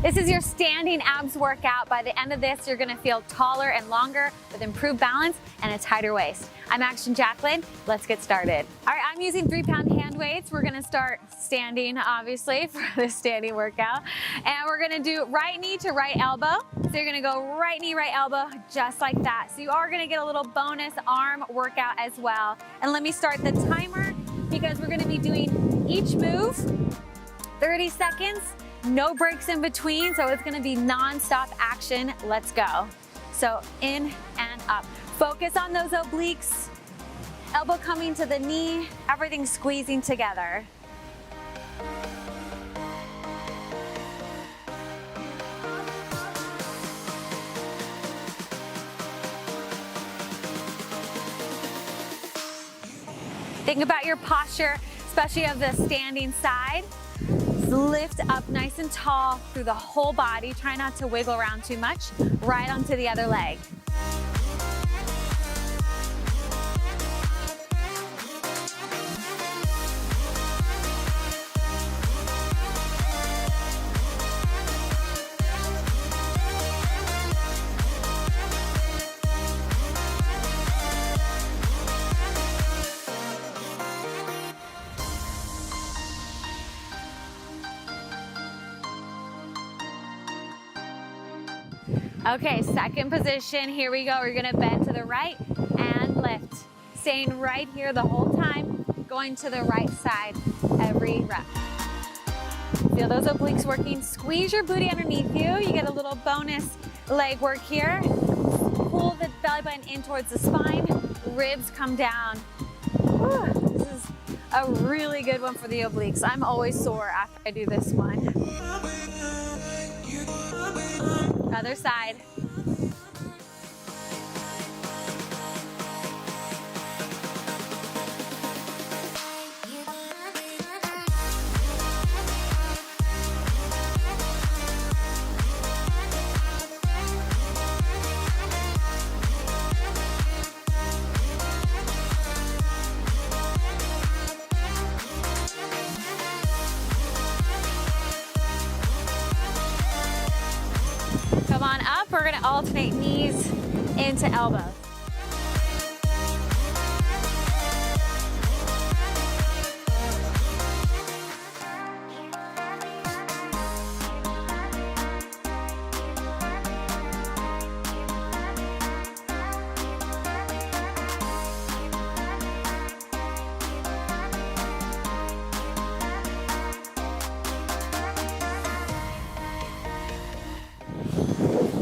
This is your standing abs workout. By the end of this, you're gonna feel taller and longer with improved balance and a tighter waist. I'm Action Jacqueline. Let's get started. All right, I'm using 3-pound hand weights. We're gonna start standing, obviously, for this standing workout. And we're gonna do right knee to right elbow. So you're gonna go right knee, right elbow, just like that. So you are gonna get a little bonus arm workout as well. And let me start the timer because we're gonna be doing each move 30 seconds. No breaks in between, so it's gonna be non-stop action. Let's go. So in and up. Focus on those obliques. Elbow coming to the knee, everything squeezing together. Think about your posture, especially of the standing side. Lift up nice and tall through the whole body. Try not to wiggle around too much. Right onto the other leg. Okay, second position, here we go. We're gonna bend to the right and lift. Staying right here the whole time, going to the right side every rep. Feel those obliques working. Squeeze your booty underneath you. You get a little bonus leg work here. Pull the belly button in towards the spine. Ribs come down. Whew, this is a really good one for the obliques. I'm always sore after I do this one. Other side. Come on up, we're gonna alternate knees into elbows.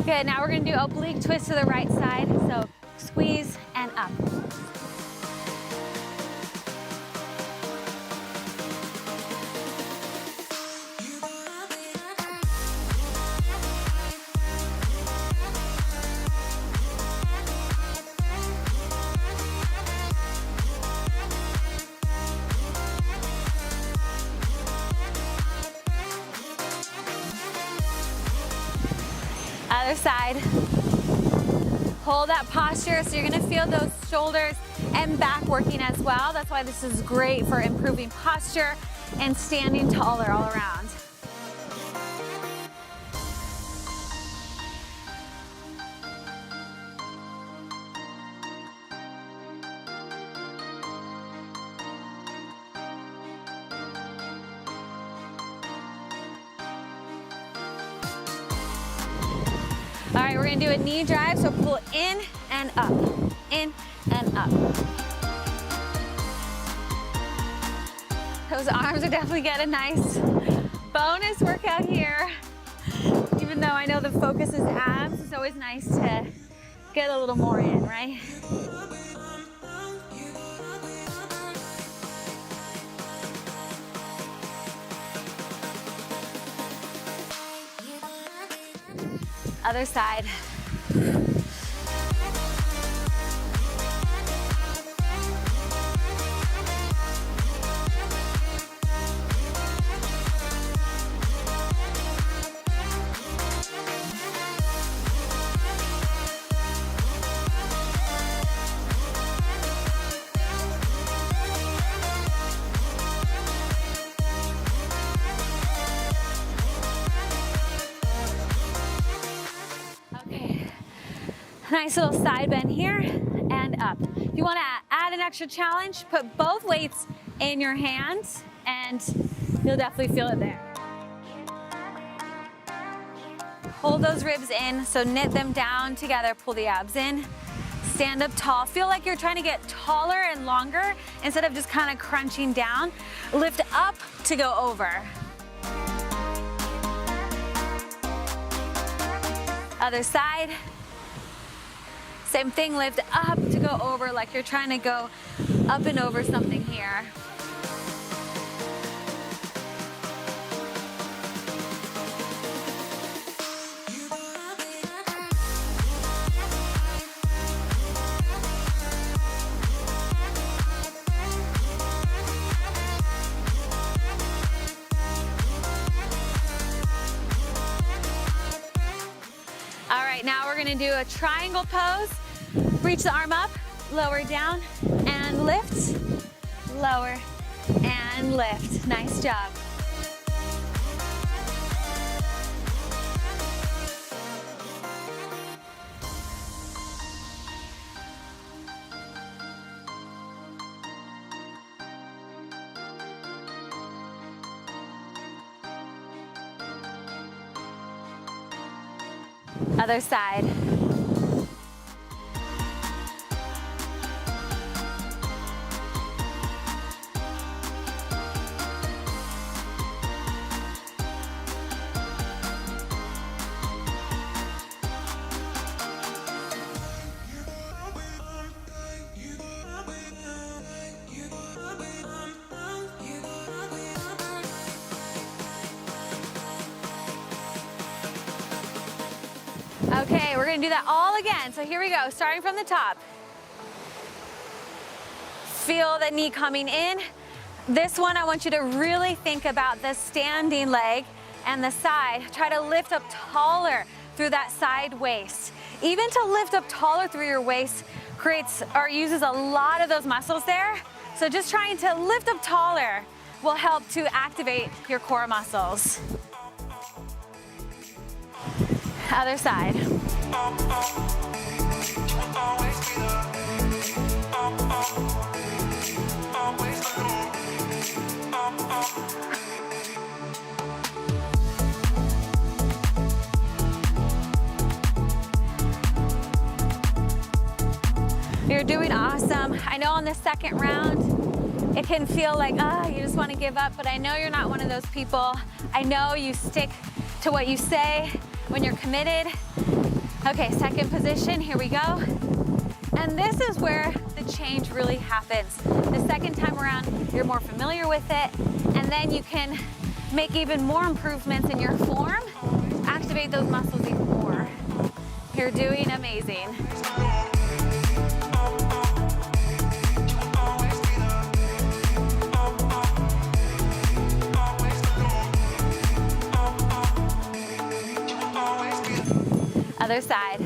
Good, now we're gonna do oblique twist to the right side. So squeeze and up. Other side. Hold that posture so you're gonna feel those shoulders and back working as well. That's why this is great for improving posture and standing taller all around. All right, we're gonna do a knee drive, so pull in and up, in and up. Those arms are definitely getting a nice bonus workout here. Even though I know the focus is abs, it's always nice to get a little more in, right? Other side. Nice little side bend here and up. If you want to add an extra challenge, put both weights in your hands and you'll definitely feel it there. Hold those ribs in, so knit them down together, pull the abs in. Stand up tall. Feel like you're trying to get taller and longer instead of just kind of crunching down. Lift up to go over. Other side. Same thing, lift up to go over like you're trying to go up and over something here. All right, now we're gonna do a triangle pose. Reach the arm up, lower down, and lift, lower, and lift. Nice job. Other side. Okay, we're gonna do that all again. So here we go, starting from the top. Feel the knee coming in. This one, I want you to really think about the standing leg and the side. Try to lift up taller through that side waist. Even to lift up taller through your waist creates or uses a lot of those muscles there. So just trying to lift up taller will help to activate your core muscles. Other side. You're doing awesome. I know on the second round, it can feel like, you just want to give up, but I know you're not one of those people. I know you stick to what you say when you're committed. Okay, second position, here we go. And this is where the change really happens. The second time around, you're more familiar with it, and then you can make even more improvements in your form, activate those muscles even more. You're doing amazing. Other side.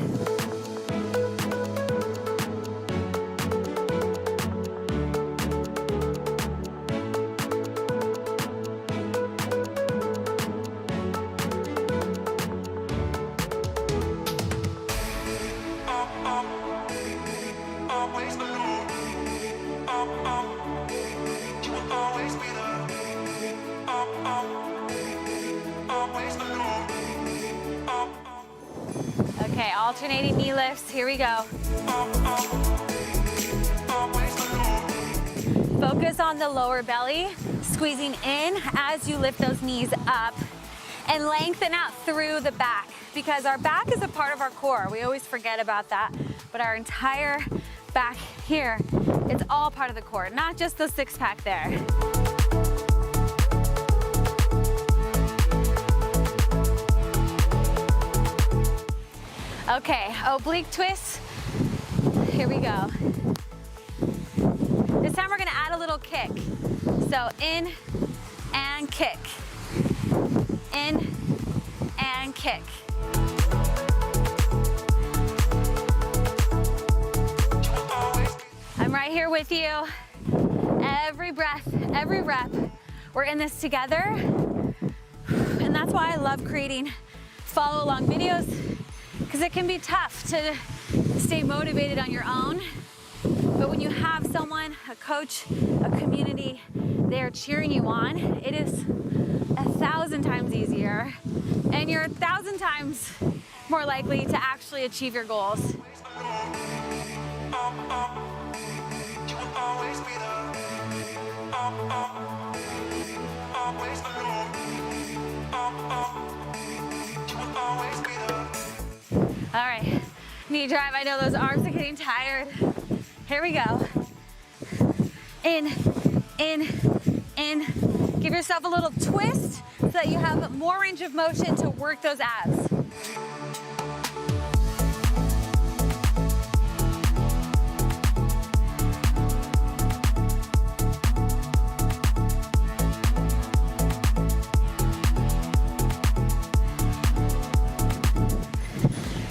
Okay, alternating knee lifts, here we go. Focus on the lower belly, squeezing in as you lift those knees up, and lengthen out through the back, because our back is a part of our core. We always forget about that, but our entire back here, it's all part of the core, not just the six pack there. Okay, oblique twist, here we go. This time we're gonna add a little kick. So in and kick, in and kick. I'm right here with you. Every breath, every rep, we're in this together. And that's why I love creating follow along videos, because it can be tough to stay motivated on your own. But when you have someone, a coach, a community, they're cheering you on, it is 1,000 times easier, and you're 1,000 times more likely to actually achieve your goals. All right, knee drive. I know those arms are getting tired. Here we go. In. Give yourself a little twist so that you have more range of motion to work those abs.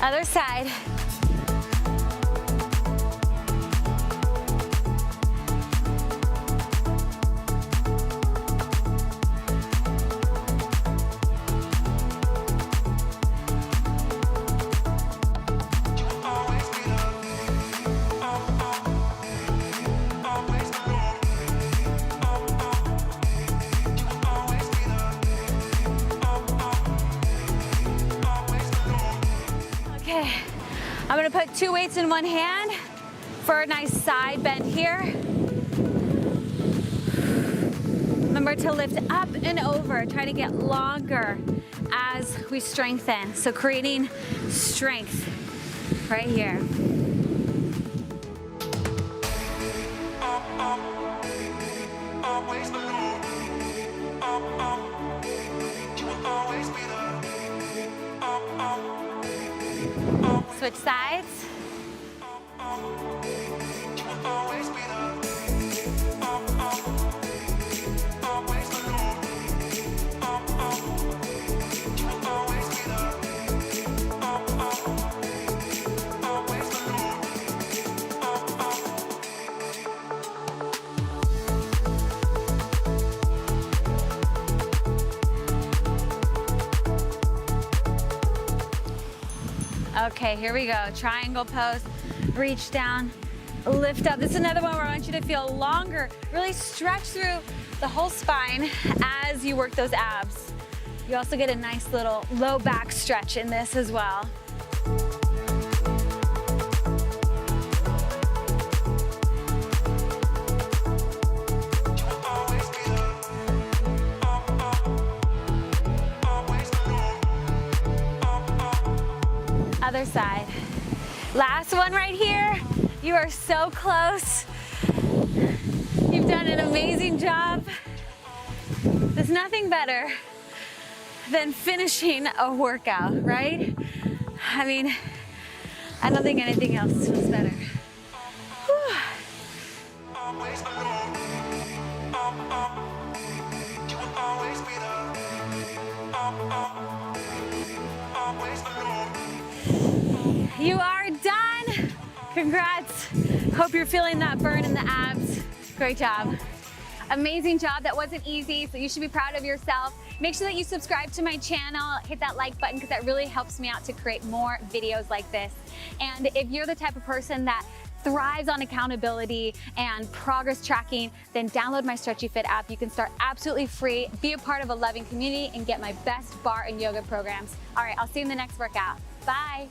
Other side. Okay, I'm gonna put 2 weights in one hand for a nice side bend here. Remember to lift up and over, try to get longer as we strengthen. So creating strength right here. Switch sides. Okay, here we go. Triangle pose, reach down, lift up. This is another one where I want you to feel longer. Really stretch through the whole spine as you work those abs. You also get a nice little low back stretch in this as well. Other side. Last one right here. You are so close. You've done an amazing job. There's nothing better than finishing a workout, right? I mean, I don't think anything else feels better. Whew. You are done. Congrats. Hope you're feeling that burn in the abs. Great job. Amazing job. That wasn't easy, so you should be proud of yourself. Make sure that you subscribe to my channel, hit that like button, because that really helps me out to create more videos like this. And if you're the type of person that thrives on accountability and progress tracking, then download my Stretchy Fit app. You can start absolutely free, be a part of a loving community, and get my best barre and yoga programs. All right, I'll see you in the next workout. Bye.